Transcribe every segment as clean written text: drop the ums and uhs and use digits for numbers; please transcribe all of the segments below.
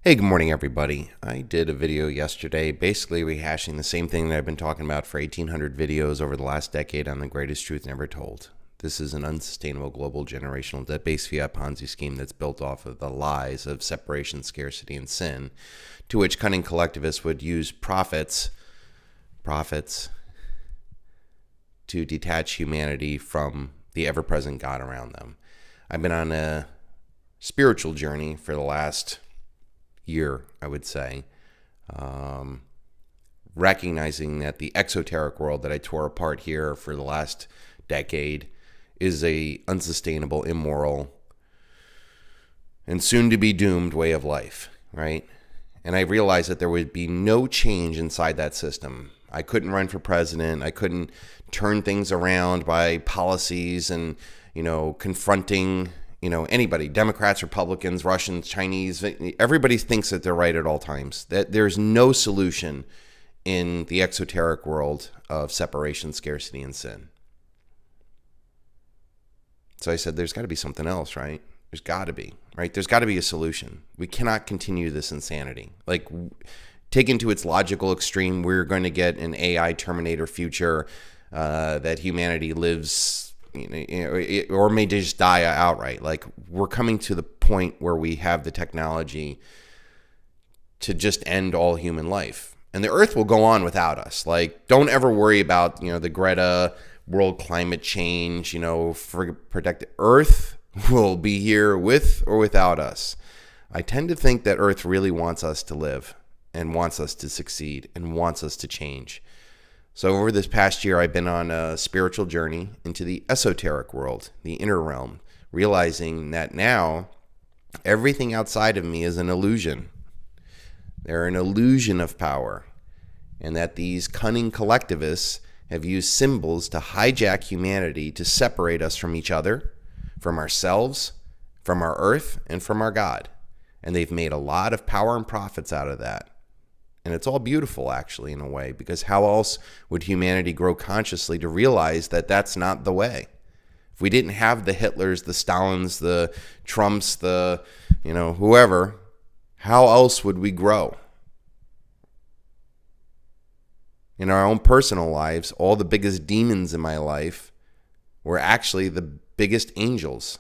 Hey, good morning, everybody. I did a video yesterday basically rehashing the same thing that I've been talking about for 1,800 videos over the last decade on The Greatest Truth Never Told. This is an unsustainable global generational debt-based fiat Ponzi scheme that's built off of the lies of separation, scarcity, and sin, to which cunning collectivists would use profits to detach humanity from the ever-present God around them. I've been on a spiritual journey for the last year, I would say, recognizing that the exoteric world that I tore apart here for the last decade is a unsustainable, immoral, and soon to be doomed way of life, right? And I realized that there would be no change inside that system. I couldn't run for president. I couldn't turn things around by policies and, confronting anybody, Democrats, Republicans, Russians, Chinese, everybody thinks that they're right at all times. That there's no solution in the exoteric world of separation, scarcity, and sin. So I said, there's got to be something else, right? There's got to be, right? There's got to be a solution. We cannot continue this insanity. Like, taken to its logical extreme, we're going to get an AI Terminator future that humanity lives, or may just die outright. Like, we're coming to the point where we have the technology to just end all human life. And the earth will go on without us. Like, don't ever worry about, the Greta, world climate change, for protect. Earth will be here with or without us. I tend to think that Earth really wants us to live and wants us to succeed and wants us to change. So over this past year, I've been on a spiritual journey into the esoteric world, the inner realm, realizing that now everything outside of me is an illusion. They're an illusion of power, and that these cunning collectivists have used symbols to hijack humanity to separate us from each other, from ourselves, from our earth, and from our God. And they've made a lot of power and profits out of that. And it's all beautiful, actually, in a way, because how else would humanity grow consciously to realize that that's not the way? If we didn't have the Hitlers, the Stalins, the Trumps, the, whoever, how else would we grow? In our own personal lives, all the biggest demons in my life were actually the biggest angels.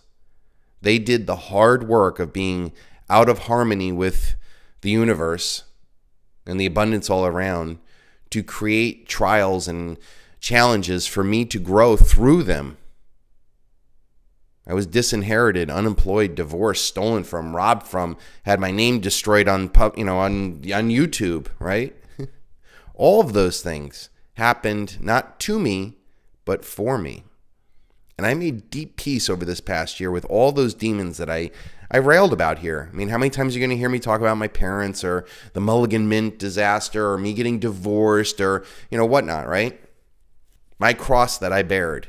They did the hard work of being out of harmony with the universe and the abundance all around to create trials and challenges for me to grow through them. I was disinherited, unemployed, divorced, stolen from, robbed from, had my name destroyed on YouTube, right? All of those things happened not to me, but for me. And I made deep peace over this past year with all those demons that I railed about here. I mean, how many times are you going to hear me talk about my parents or the Mulligan Mint disaster or me getting divorced or, whatnot, right? My cross that I bared.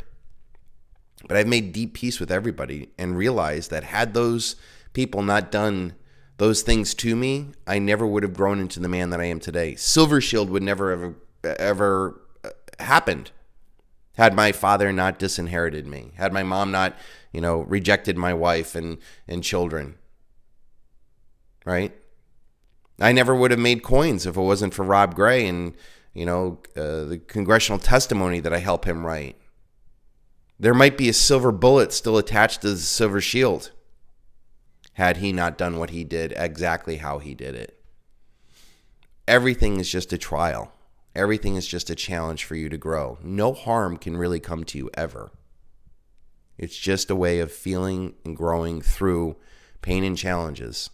But I've made deep peace with everybody and realized that had those people not done those things to me, I never would have grown into the man that I am today. Silvershield would never ever happened had my father not disinherited me, had my mom not, rejected my wife and children, right? I never would have made coins if it wasn't for Rob Gray and, the congressional testimony that I helped him write. There might be a silver bullet still attached to the silver shield had he not done what he did exactly how he did it. Everything is just a trial. Everything is just a challenge for you to grow. No harm can really come to you ever. It's just a way of feeling and growing through pain and challenges.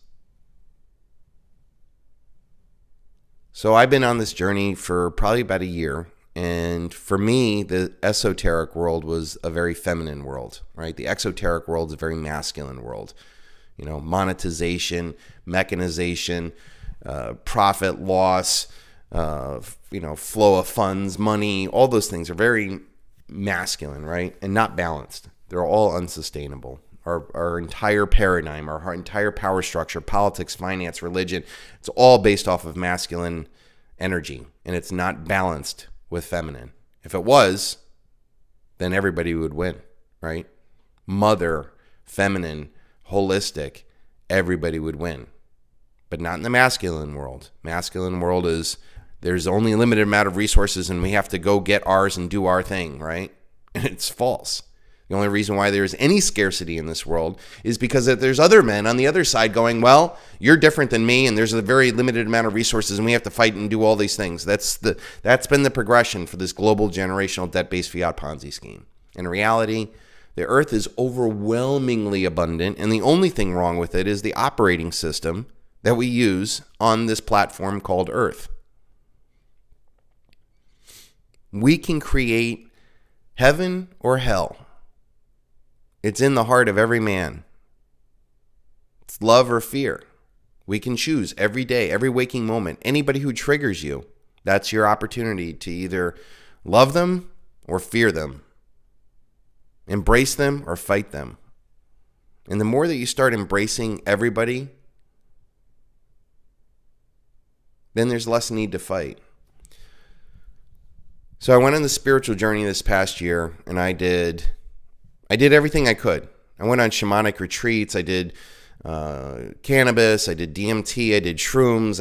So I've been on this journey for probably about a year. And for me, the esoteric world was a very feminine world, right? The exoteric world is a very masculine world. Monetization, mechanization, profit, loss, flow of funds, money, all those things are very masculine, right? And not balanced. They're all unsustainable. Our entire paradigm, our entire power structure, politics, finance, religion, it's all based off of masculine energy, and it's not balanced with feminine. If it was, then everybody would win, right? Mother, feminine, holistic, everybody would win. but not in the masculine world. Masculine world is there's only a limited amount of resources and we have to go get ours and do our thing, right? And it's false. The only reason why there's any scarcity in this world is because there's other men on the other side going, well, you're different than me and there's a very limited amount of resources and we have to fight and do all these things. That's been the progression for this global generational debt-based fiat Ponzi scheme. In reality, the earth is overwhelmingly abundant, and the only thing wrong with it is the operating system that we use on this platform called Earth. We can create heaven or hell. It's in the heart of every man. It's love or fear. We can choose every day, every waking moment. Anybody who triggers you, that's your opportunity to either love them or fear them. Embrace them or fight them. And the more that you start embracing everybody, then there's less need to fight. So I went on the spiritual journey this past year, and I did everything I could. I went on shamanic retreats. I did cannabis. I did DMT. I did shrooms.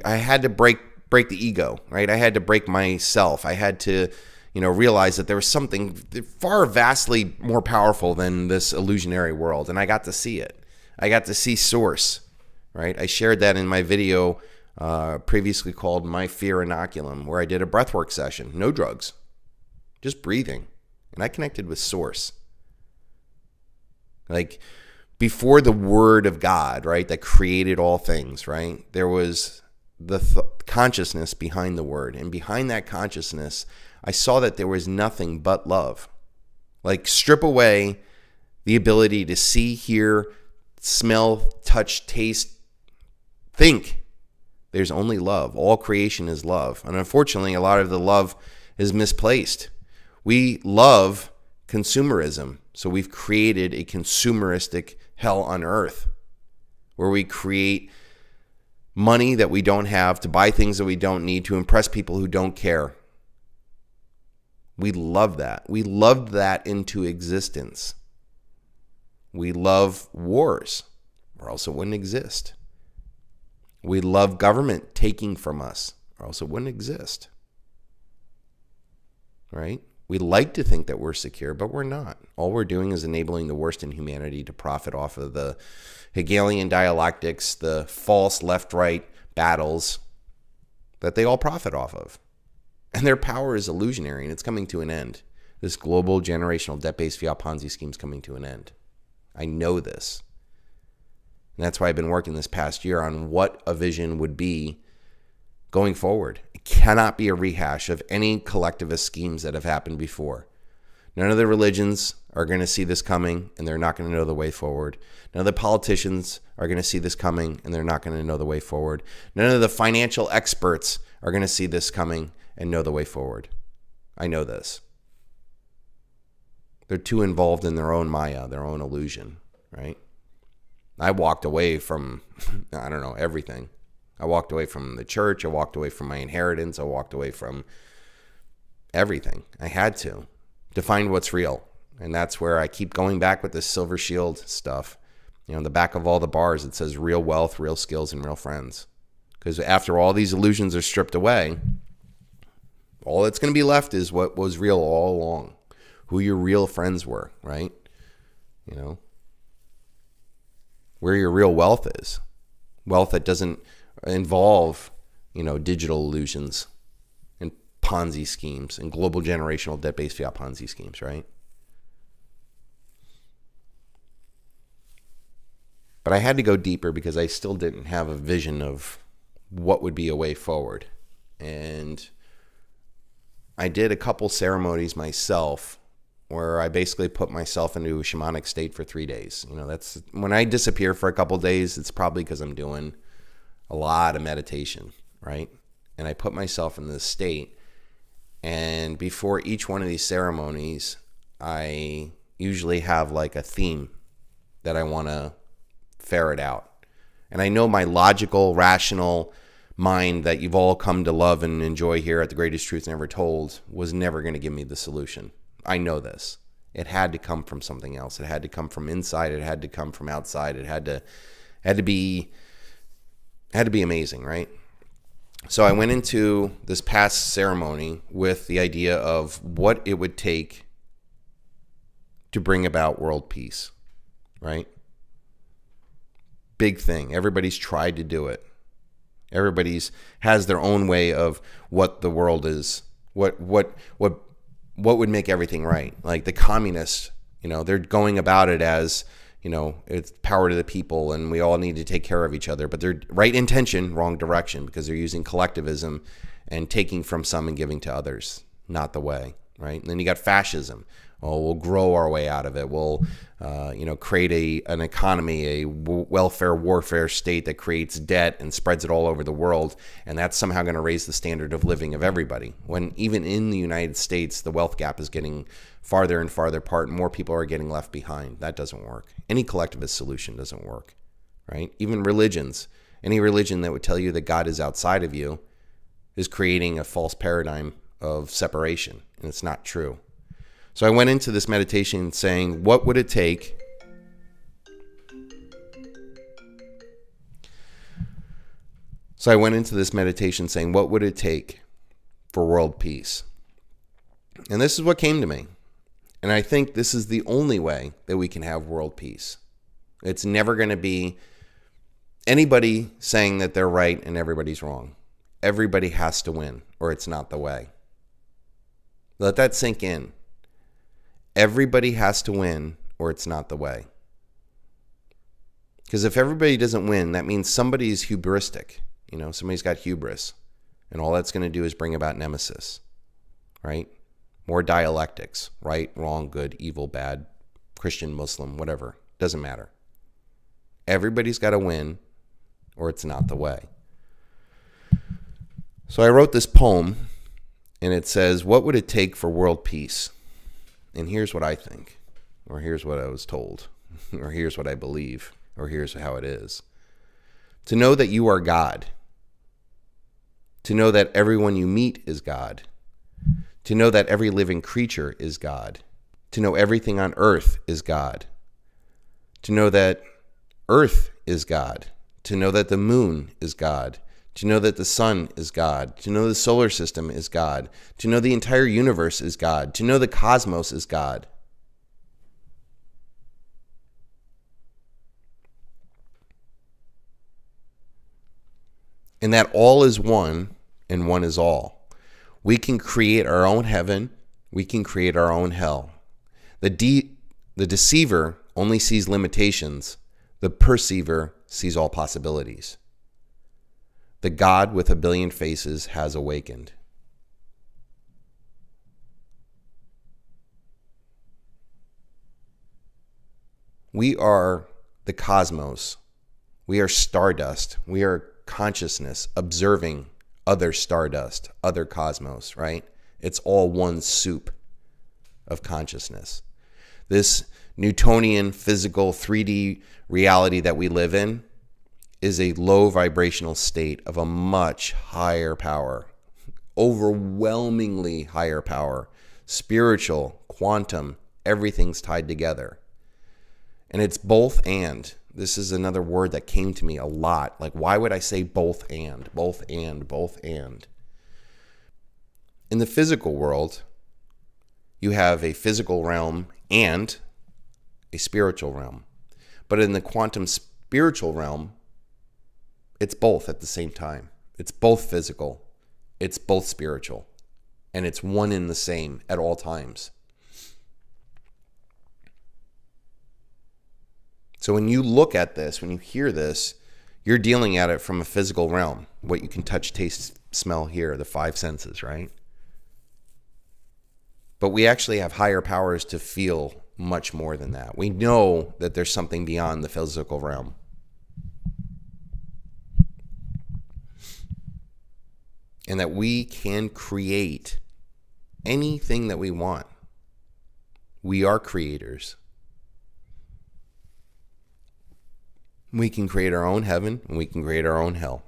I had to break the ego, right? I had to break myself. I had to, realize that there was something far vastly more powerful than this illusionary world, and I got to see it. I got to see source, right? I shared that in my video previously called My Fear Inoculum, where I did a breathwork session, no drugs, just breathing, and I connected with source. Like before the word of God, right, that created all things, right, there was the consciousness behind the word, and behind that consciousness, I saw that there was nothing but love. Like strip away the ability to see, hear, smell, touch, taste, think. There's only love. All creation is love. And unfortunately, a lot of the love is misplaced. We love consumerism. So we've created a consumeristic hell on earth where we create money that we don't have to buy things that we don't need to impress people who don't care. We love that. We loved that into existence. We love wars, or else it wouldn't exist. We love government taking from us, or else it wouldn't exist. Right? We like to think that we're secure, but we're not. All we're doing is enabling the worst in humanity to profit off of the Hegelian dialectics, the false left-right battles that they all profit off of. And their power is illusionary, and it's coming to an end. This global generational debt-based fiat Ponzi scheme is coming to an end. I know this. And that's why I've been working this past year on what a vision would be going forward. It cannot be a rehash of any collectivist schemes that have happened before. None of the religions are going to see this coming, and they're not going to know the way forward. None of the politicians are going to see this coming, and they're not going to know the way forward. None of the financial experts are going to see this coming and know the way forward. I know this. They're too involved in their own maya, their own illusion, right? I walked away from, everything. I walked away from the church. I walked away from my inheritance. I walked away from everything. I had to find what's real. And that's where I keep going back with this Silvershield stuff. On the back of all the bars, it says real wealth, real skills, and real friends. Because after all these illusions are stripped away, all that's going to be left is what was real all along. Who your real friends were, right? Where your real wealth is. Wealth that doesn't involve, digital illusions and Ponzi schemes and global generational debt-based fiat Ponzi schemes, right? But I had to go deeper because I still didn't have a vision of what would be a way forward. And I did a couple ceremonies myself where I basically put myself into a shamanic state for 3 days. That's when I disappear for a couple days, it's probably because I'm doing a lot of meditation, right? And I put myself in this state. And before each one of these ceremonies, I usually have like a theme that I want to ferret out. And I know my logical, rational mind that you've all come to love and enjoy here at The Greatest Truth Never Told was never going to give me the solution. I know this. It had to come from something else. It had to come from inside. It had to come from outside. It had to be It had to be amazing, right? So I went into this past ceremony with the idea of what it would take to bring about world peace, right? Big thing. Everybody's tried to do it. Everybody's has their own way of what the world is, what would make everything right. Like the communists, they're going about it as, it's power to the people and we all need to take care of each other. But they're right intention, wrong direction, because they're using collectivism and taking from some and giving to others. Not the way, right? And then you got fascism. Oh, we'll grow our way out of it. We'll, create an economy, a welfare warfare state that creates debt and spreads it all over the world. And that's somehow going to raise the standard of living of everybody. When even in the United States, the wealth gap is getting farther and farther apart and more people are getting left behind. That doesn't work. Any collectivist solution doesn't work, right? Even religions, any religion that would tell you that God is outside of you is creating a false paradigm of separation. And it's not true. So I went into this meditation saying, what would it take for world peace? And this is what came to me. And I think this is the only way that we can have world peace. It's never going to be anybody saying that they're right and everybody's wrong. Everybody has to win, or it's not the way. Let that sink in. Everybody has to win, or it's not the way. Because if everybody doesn't win, that means somebody's hubristic. Somebody's got hubris. And all that's going to do is bring about nemesis, right? More dialectics, right, wrong, good, evil, bad, Christian, Muslim, whatever. Doesn't matter. Everybody's got to win, or it's not the way. So I wrote this poem, and it says, what would it take for world peace? And here's what I think, or here's what I was told, or here's what I believe, or here's how it is. To know that you are God. To know that everyone you meet is God. To know that every living creature is God. To know everything on earth is God. To know that earth is God. To know that the moon is God. To know that the sun is God. To know the solar system is God. To know the entire universe is God. To know the cosmos is God. And that all is one and one is all. We can create our own heaven. We can create our own hell. The deceiver only sees limitations. The perceiver sees all possibilities. The God with a billion faces has awakened. We are the cosmos. We are stardust. We are consciousness observing other stardust, other cosmos, right? It's all one soup of consciousness. This Newtonian physical 3D reality that we live in is a low vibrational state of a much higher power, overwhelmingly higher power, spiritual, quantum, everything's tied together. And it's both and. This is another word that came to me a lot. Like, why would I say both and, both and, both and? In the physical world, you have a physical realm and a spiritual realm. But in the quantum spiritual realm, it's both at the same time. It's both physical, it's both spiritual, and it's one and the same at all times. So when you look at this, when you hear this, you're dealing at it from a physical realm, what you can touch, taste, smell, hear, the five senses, right? But we actually have higher powers to feel much more than that. We know that there's something beyond the physical realm. And that we can create anything that we want. We are creators. We can create our own heaven and we can create our own hell.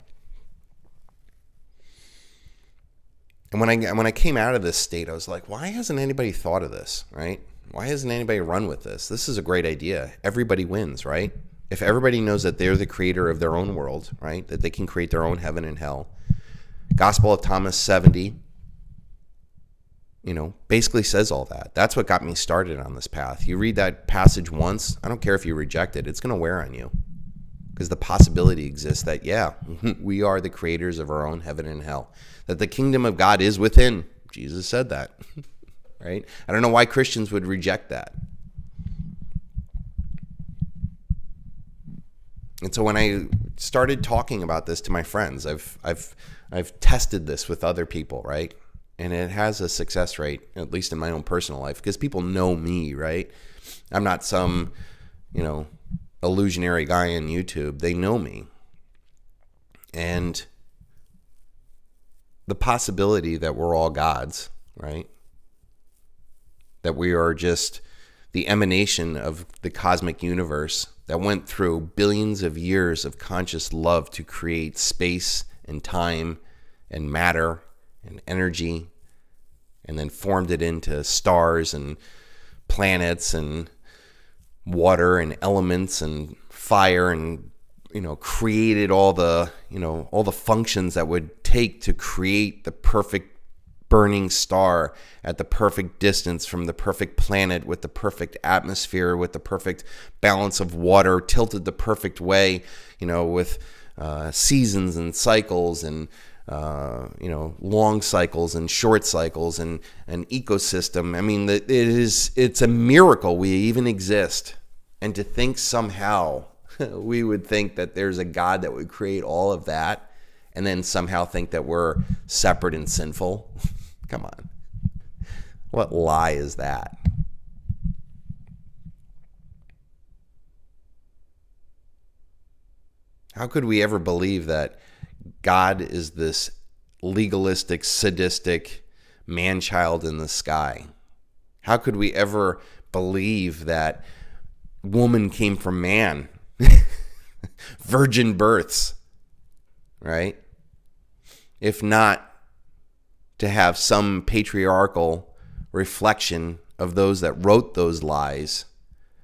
And when I came out of this state, I was like, why hasn't anybody thought of this, right? Why hasn't anybody run with this? This is a great idea. Everybody wins, right? if everybody knows that they're the creator of their own world, right? That they can create their own heaven and hell. Gospel of Thomas 70, basically says all that. That's what got me started on this path. You read that passage once, I don't care if you reject it, it's going to wear on you. Because the possibility exists that, yeah, we are the creators of our own heaven and hell. That the kingdom of God is within. Jesus said that, right? I don't know why Christians would reject that. And so when I started talking about this to my friends, I've tested this with other people, right? And it has a success rate, at least in my own personal life, because people know me, right? I'm not some, illusionary guy on YouTube. They know me. And the possibility that we're all gods, right? That we are just the emanation of the cosmic universe that went through billions of years of conscious love to create space and time and matter and energy, and then formed it into stars and planets and water and elements and fire, and created all the functions that would take to create the perfect burning star at the perfect distance from the perfect planet, with the perfect atmosphere, with the perfect balance of water tilted the perfect way, with seasons and cycles and long cycles and short cycles and an ecosystem. I mean, it's a miracle we even exist. And to think somehow we would think that there's a God that would create all of that and then somehow think that we're separate and sinful. Come on. What lie is that? How could we ever believe that God is this legalistic, sadistic man-child in the sky? How could we ever believe that woman came from man? Virgin births, right? If not to have some patriarchal reflection of those that wrote those lies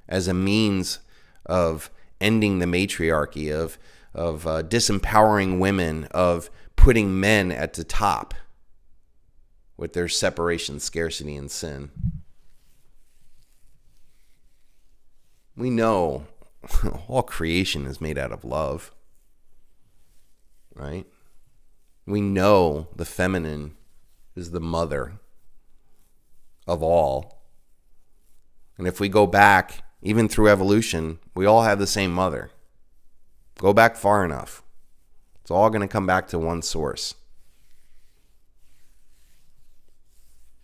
as a means of ending the matriarchy, of disempowering women, of putting men at the top with their separation, scarcity, and sin. We know all creation is made out of love, right? We know the feminine is the mother of all. And if we go back, even through evolution, we all have the same mother. Go back far enough. It's all going to come back to one source.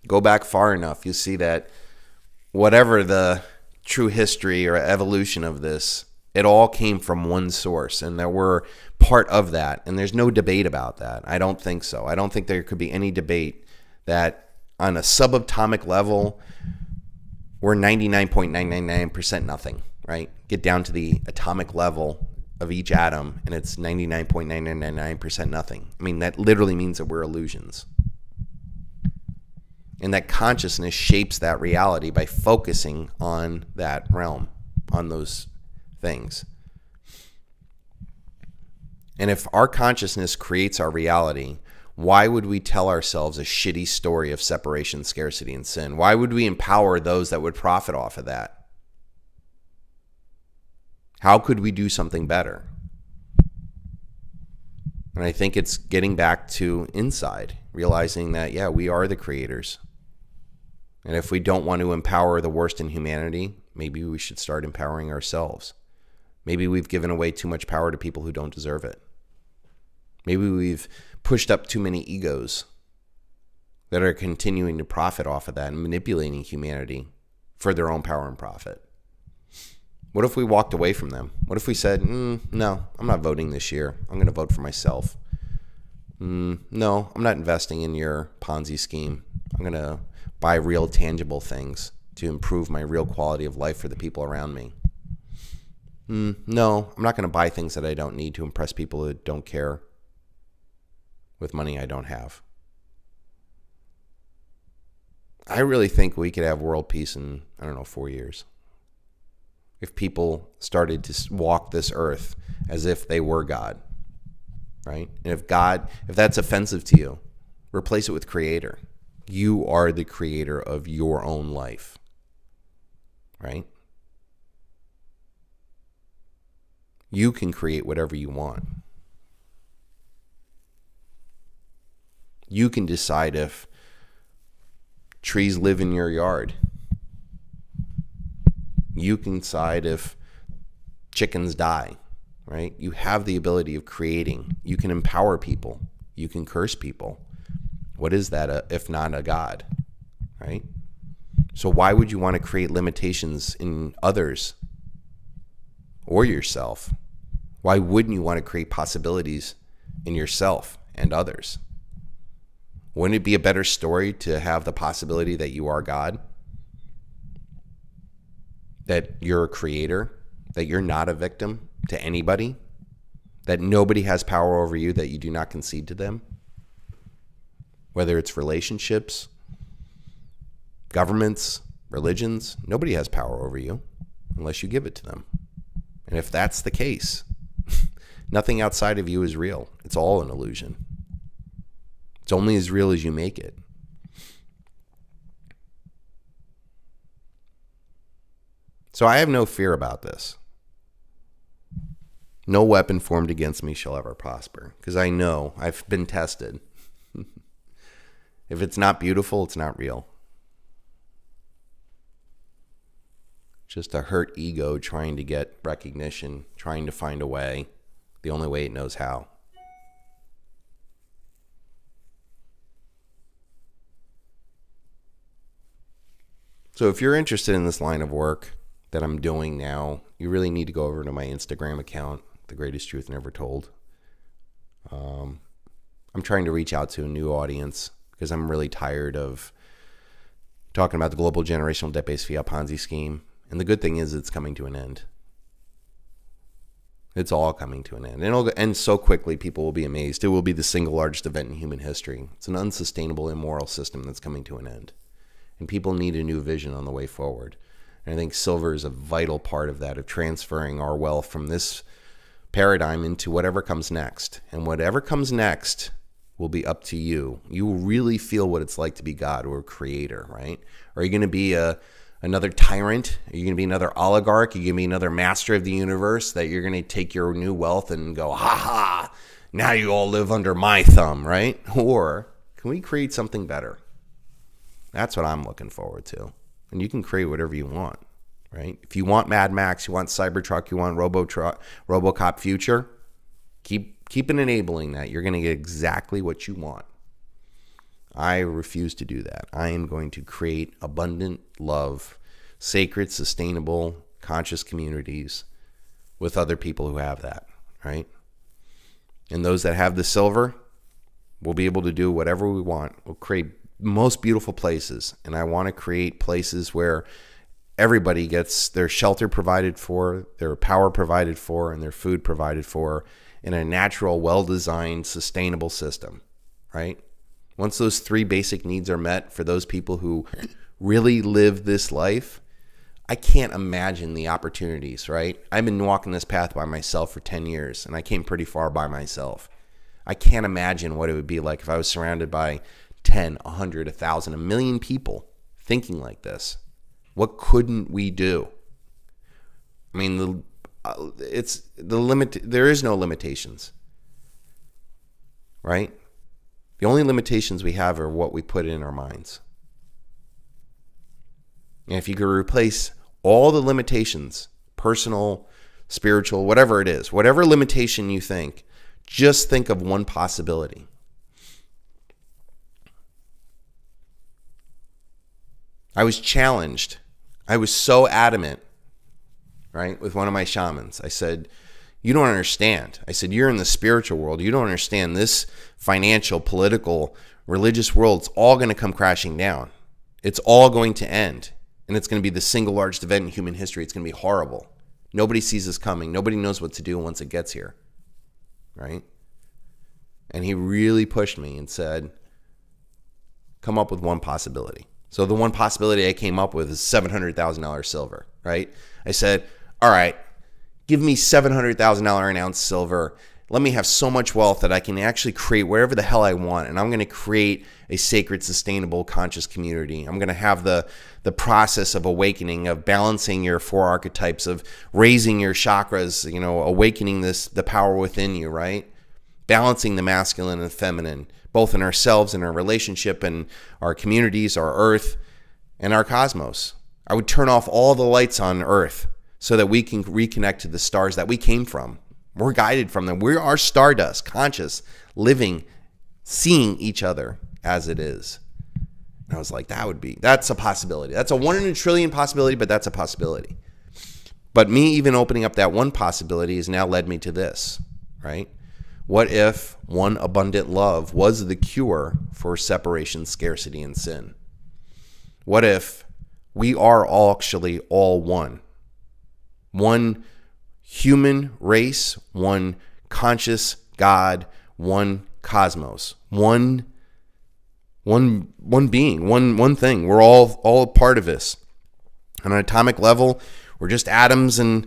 Go back far enough, you see that whatever the true history or evolution of this, it all came from one source, and that we're part of that. And there's no debate about that. I don't think so. I don't think there could be any debate that on a subatomic level, we're 99.999% nothing, right? Get down to the atomic level of each atom, and it's 99.9999% nothing. I mean, that literally means that we're illusions. And that consciousness shapes that reality by focusing on that realm, on those things. And if our consciousness creates our reality, why would we tell ourselves a shitty story of separation, scarcity, and sin? Why would we empower those that would profit off of that? How could we do something better? And I think it's getting back to inside, realizing that, yeah, we are the creators. And if we don't want to empower the worst in humanity, maybe we should start empowering ourselves. Maybe we've given away too much power to people who don't deserve it. Maybe we've pushed up too many egos that are continuing to profit off of that and manipulating humanity for their own power and profit. What if we walked away from them? What if we said, no, I'm not voting this year. I'm going to vote for myself. No, I'm not investing in your Ponzi scheme. I'm going to buy real tangible things to improve my real quality of life for the people around me. No, I'm not going to buy things that I don't need to impress people who don't care with money I don't have. I really think we could have world peace in, 4 years. if people started to walk this earth as if they were God, right? And if that's offensive to you, replace it with creator. You are the creator of your own life, right? You can create whatever you want. You can decide if trees live in your yard. You can decide if chickens die, right? You have the ability of creating. You can empower people. You can curse people. What is that if not a God, right? So why would you want to create limitations in others or yourself? Why wouldn't you want to create possibilities in yourself and others? Wouldn't it be a better story to have the possibility that you are God? That you're a creator? That you're not a victim to anybody? That nobody has power over you, that you do not concede to them? Whether it's relationships, governments, religions, nobody has power over you unless you give it to them. And if that's the case, nothing outside of you is real. It's all an illusion. It's only as real as you make it. So I have no fear about this. No weapon formed against me shall ever prosper, because I know I've been tested. If it's not beautiful, it's not real. Just a hurt ego trying to get recognition, trying to find a way, the only way it knows how. So if you're interested in this line of work that I'm doing now, you really need to go over to my Instagram account, TheGreatestTruthNeverTold. I'm trying to reach out to a new audience because I'm really tired of talking about the global generational debt-based fiat Ponzi scheme. And the good thing is it's coming to an end. It's all coming to an end. And it'll end so quickly, people will be amazed. It will be the single largest event in human history. It's an unsustainable, immoral system that's coming to an end. And people need a new vision on the way forward. And I think silver is a vital part of that, of transferring our wealth from this paradigm into whatever comes next. And whatever comes next will be up to you. You will really feel what it's like to be God or a creator, right? Are you going to be another tyrant? Are you going to be another oligarch? Are you going to be another master of the universe that you're going to take your new wealth and go, ha ha, now you all live under my thumb, right? Or can we create something better? That's what I'm looking forward to. And you can create whatever you want, right? If you want Mad Max, you want Cybertruck, you want RoboCop future, keep enabling that. You're going to get exactly what you want. I refuse to do that. I am going to create abundant love, sacred, sustainable, conscious communities with other people who have that, right? And those that have the silver will be able to do whatever we want. We'll create most beautiful places. And I want to create places where everybody gets their shelter provided for, their power provided for, and their food provided for in a natural, well-designed, sustainable system, right? Once those three basic needs are met for those people who really live this life, I can't imagine the opportunities, right? I've been walking this path by myself for 10 years, and I came pretty far by myself. I can't imagine what it would be like if I was surrounded by 10, 100, 1,000, 1,000,000 people thinking like this. What couldn't we do? I mean, there is no limitations, right? The only limitations we have are what we put in our minds. And if you could replace all the limitations, personal, spiritual, whatever it is, whatever limitation you think, just think of one possibility. I was challenged. I was so adamant, right, with one of my shamans. I said, you don't understand. I said, you're in the spiritual world. You don't understand this financial, political, religious world. It's all going to come crashing down. It's all going to end. And it's going to be the single largest event in human history. It's going to be horrible. Nobody sees this coming. Nobody knows what to do once it gets here, right? And he really pushed me and said, come up with one possibility. So the one possibility I came up with is $700,000 silver, right? I said, all right, give me $700,000 an ounce silver. Let me have so much wealth that I can actually create wherever the hell I want. And I'm going to create a sacred, sustainable, conscious community. I'm going to have the process of awakening, of balancing your four archetypes, of raising your chakras, awakening the power within you, right? Balancing the masculine and feminine, both in ourselves and our relationship and our communities, our earth, and our cosmos. I would turn off all the lights on earth so that we can reconnect to the stars that we came from. We're guided from them. We are stardust, conscious, living, seeing each other as it is. And I was like, that's a possibility. That's a 1 in a trillion possibility, but that's a possibility. But me even opening up that one possibility has now led me to this, right? What if one abundant love was the cure for separation, scarcity, and sin? What if we are actually all one? One human race, one conscious God, one cosmos, one being, one thing. We're all part of this. On an atomic level, we're just atoms and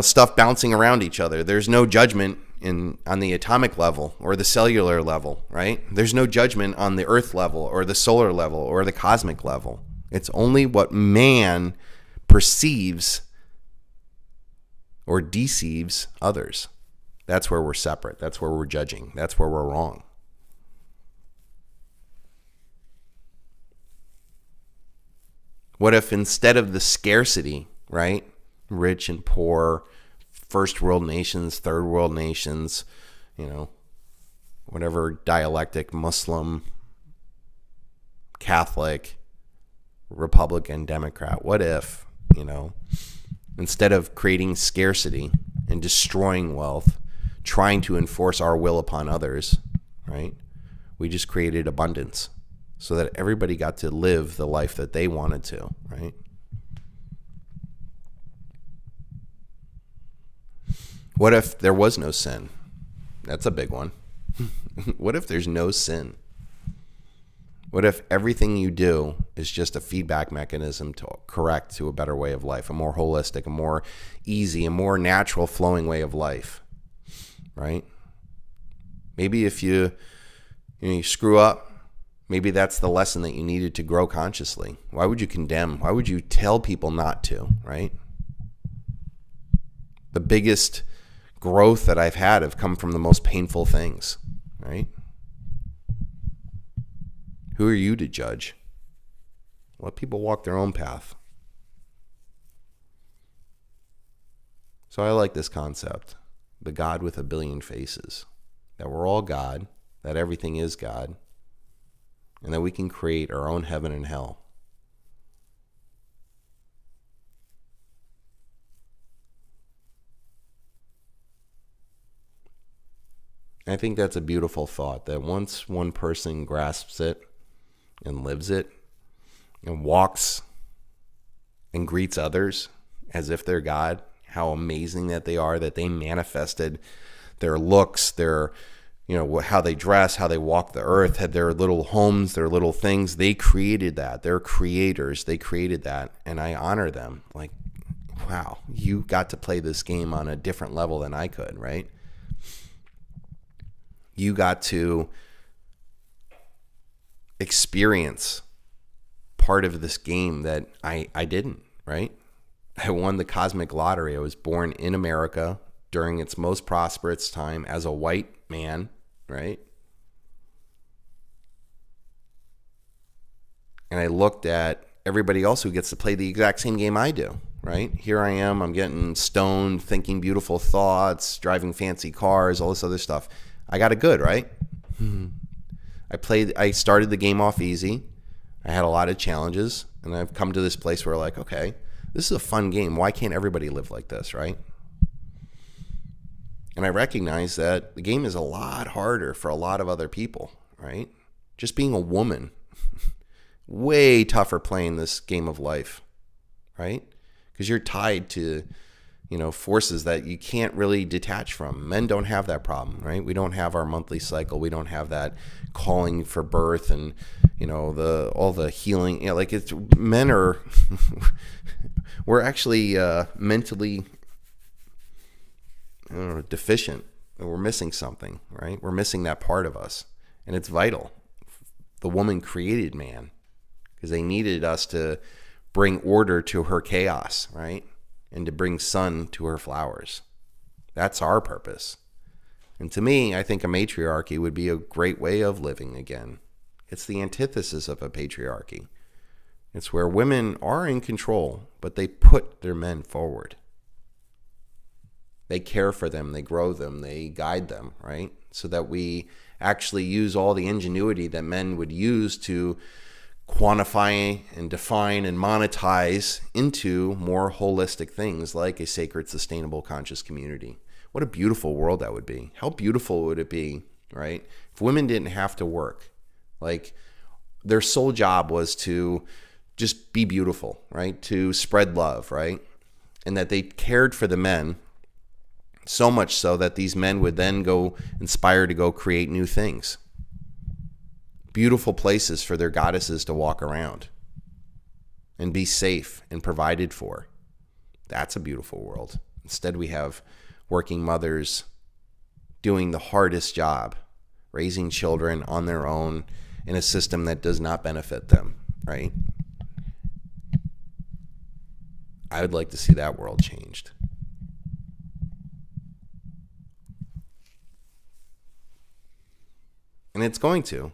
stuff bouncing around each other. There's no judgment on the atomic level or the cellular level, right? There's no judgment on the earth level or the solar level or the cosmic level. It's only what man perceives or deceives others. That's where we're separate. That's where we're judging. That's where we're wrong. What if instead of the scarcity, right? Rich and poor, first world nations, third world nations, whatever dialectic, Muslim, Catholic, Republican, Democrat. What if, instead of creating scarcity and destroying wealth, trying to enforce our will upon others, right? We just created abundance so that everybody got to live the life that they wanted to, right? What if there was no sin? That's a big one. What if there's no sin? What if everything you do is just a feedback mechanism to correct to a better way of life, a more holistic, a more easy, a more natural flowing way of life, right? Maybe if you screw up, maybe that's the lesson that you needed to grow consciously. Why would you condemn? Why would you tell people not to, right? The biggest growth that I've had have come from the most painful things, right? Who are you to judge? Let people walk their own path. So I like this concept, the God with a billion faces, that we're all God, that everything is God, and that we can create our own heaven and hell. I think that's a beautiful thought, that once one person grasps it and lives it and walks and greets others as if they're God, how amazing that they are, that they manifested their looks, their, how they dress, how they walk the earth, had their little homes, their little things. They created that. They're creators. They created that. And I honor them. Like, wow, you got to play this game on a different level than I could, right? You got to experience part of this game that I didn't, right? I won the cosmic lottery. I was born in America during its most prosperous time as a white man, right? And I looked at everybody else who gets to play the exact same game I do, right? Here I am, I'm getting stoned, thinking beautiful thoughts, driving fancy cars, all this other stuff. I got it good, right? I started the game off easy. I had a lot of challenges, and I've come to this place where like, okay, this is a fun game. Why can't everybody live like this, right? And I recognize that the game is a lot harder for a lot of other people, right? Just being a woman, way tougher playing this game of life, right? Because you're tied to forces that you can't really detach from. Men don't have that problem, right? We don't have our monthly cycle. We don't have that calling for birth and, all the healing. Men are, we're actually mentally deficient. We're missing something, right? We're missing that part of us. And it's vital. The woman created man because they needed us to bring order to her chaos, right? And to bring sun to her flowers. That's our purpose. And to me, I think a matriarchy would be a great way of living again. It's the antithesis of a patriarchy. It's where women are in control, but they put their men forward. They care for them, they grow them, they guide them, right? So that we actually use all the ingenuity that men would use to quantify and define and monetize into more holistic things like a sacred, sustainable, conscious community. What a beautiful world that would be. How beautiful would it be, right? If women didn't have to work, like their sole job was to just be beautiful, right? To spread love, right? And that they cared for the men so much so that these men would then go inspire to go create new things. Beautiful places for their goddesses to walk around and be safe and provided for. That's a beautiful world. Instead, we have working mothers doing the hardest job, raising children on their own in a system that does not benefit them, right? I would like to see that world changed. And it's going to.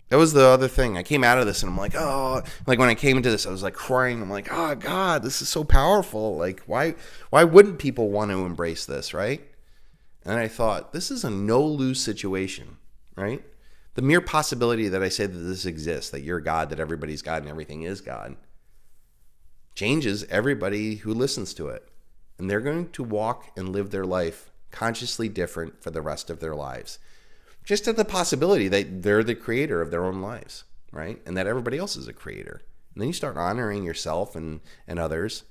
That was the other thing. I came out of this and I'm like, oh, like when I came into this, I was like crying. I'm like, oh God, this is so powerful. Like, why wouldn't people want to embrace this, right? And I thought, this is a no-lose situation, right? The mere possibility that I say that this exists, that you're God, that everybody's God and everything is God, changes everybody who listens to it. And they're going to walk and live their life consciously different for the rest of their lives. Just at the possibility that they're the creator of their own lives, right? And that everybody else is a creator. And then you start honoring yourself and others.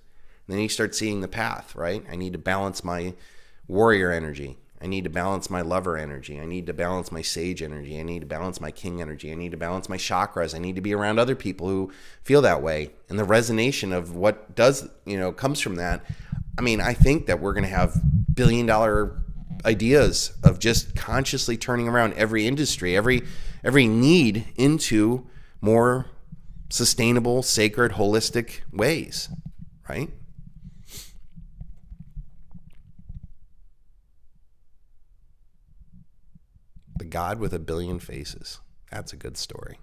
And then you start seeing the path, right? I need to balance my warrior energy. I need to balance my lover energy. I need to balance my sage energy. I need to balance my king energy. I need to balance my chakras. I need to be around other people who feel that way. And the resonation of what does, comes from that. I mean, I think that we're going to have billion-dollar ideas of just consciously turning around every industry, every need into more sustainable, sacred, holistic ways, right? The God with a billion faces. That's a good story.